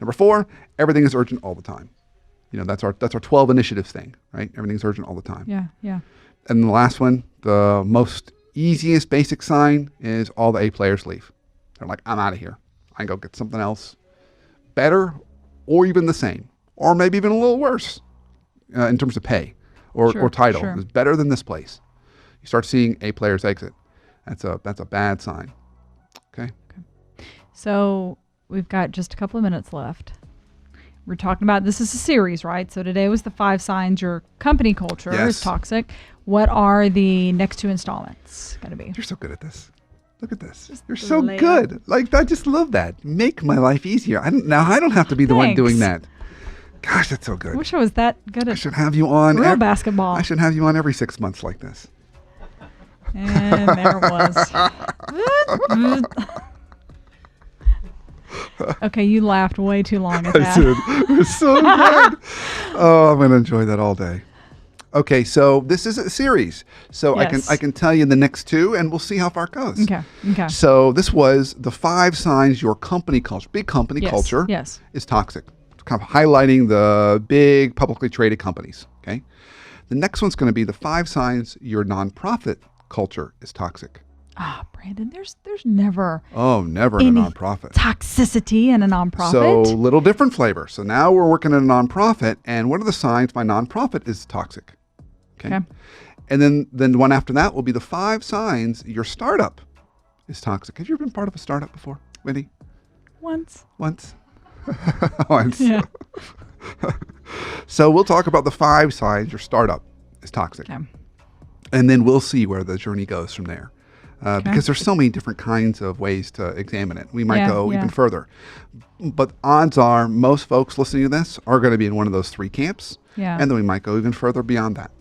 Number 4, everything is urgent all the time. That's our 12 initiatives thing, right? Everything's urgent all the time. Yeah, yeah. And the last one, the most easiest basic sign is all the A players leave. They're like, I'm out of here. I can go get something else better or even the same, or maybe even a little worse in terms of pay or title. Sure. It's better than this place. You start seeing A players exit. That's a bad sign. Okay. So we've got just a couple of minutes left. We're talking about, this is a series, right? So today was the 5 signs your company culture is toxic. What are the next 2 installments going to be? You're so good at this. Look at this. You're so good. Like, I just love that. Make my life easier. I don't have to be the one doing that. Gosh, that's so good. I wish I was that good at I should have you on real basketball. I should have you on every 6 months like this. And there it was. Okay, you laughed way too long at that. I did. It was so good. Oh, I'm going to enjoy that all day. Okay, so this is a series. So Yes. I can tell you the next 2, and we'll see how far it goes. Okay. So this was the 5 signs your company culture, big company culture, is toxic. It's kind of highlighting the big publicly traded companies. Okay. The next one's going to be the 5 signs your nonprofit culture is toxic. Brandon, there's never never in a nonprofit. Toxicity in a nonprofit. So little different flavor. So now we're working in a nonprofit, and what are the signs my nonprofit is toxic? Okay. And then the one after that will be the 5 signs your startup is toxic. Have you ever been part of a startup before, Whitney? Once. Once. Yeah. So we'll talk about the 5 signs your startup is toxic. Okay. And then we'll see where the journey goes from there. Because there's so many different kinds of ways to examine it. We might go even further. But odds are most folks listening to this are going to be in one of those 3 camps. Yeah. And then we might go even further beyond that.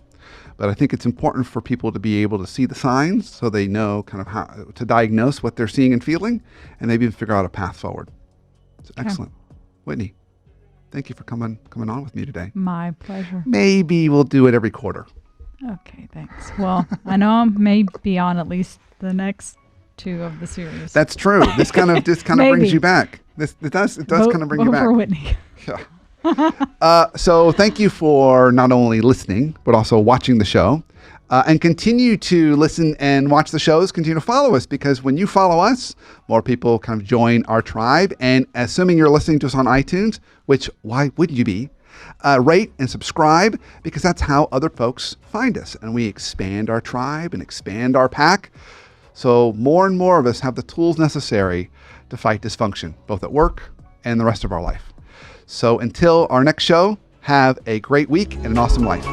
But I think it's important for people to be able to see the signs so they know kind of how to diagnose what they're seeing and feeling, and maybe even figure out a path forward. It's excellent. Whitney, thank you for coming on with me today. My pleasure. Maybe we'll do it every quarter. Okay, thanks. Well, I know I may be on at least the next 2 of the series. That's true. This kind of brings you back. It does kind of bring you back. Vote for Whitney. Yeah. So thank you for not only listening but also watching the show, and continue to listen and watch the shows. Continue to follow us, because when you follow us, more people kind of join our tribe. And assuming you're listening to us on iTunes, which why wouldn't you be? Rate and subscribe, because that's how other folks find us, and we expand our tribe and expand our pack. So more and more of us have the tools necessary to fight dysfunction, both at work and the rest of our life. So until our next show, have a great week and an awesome life.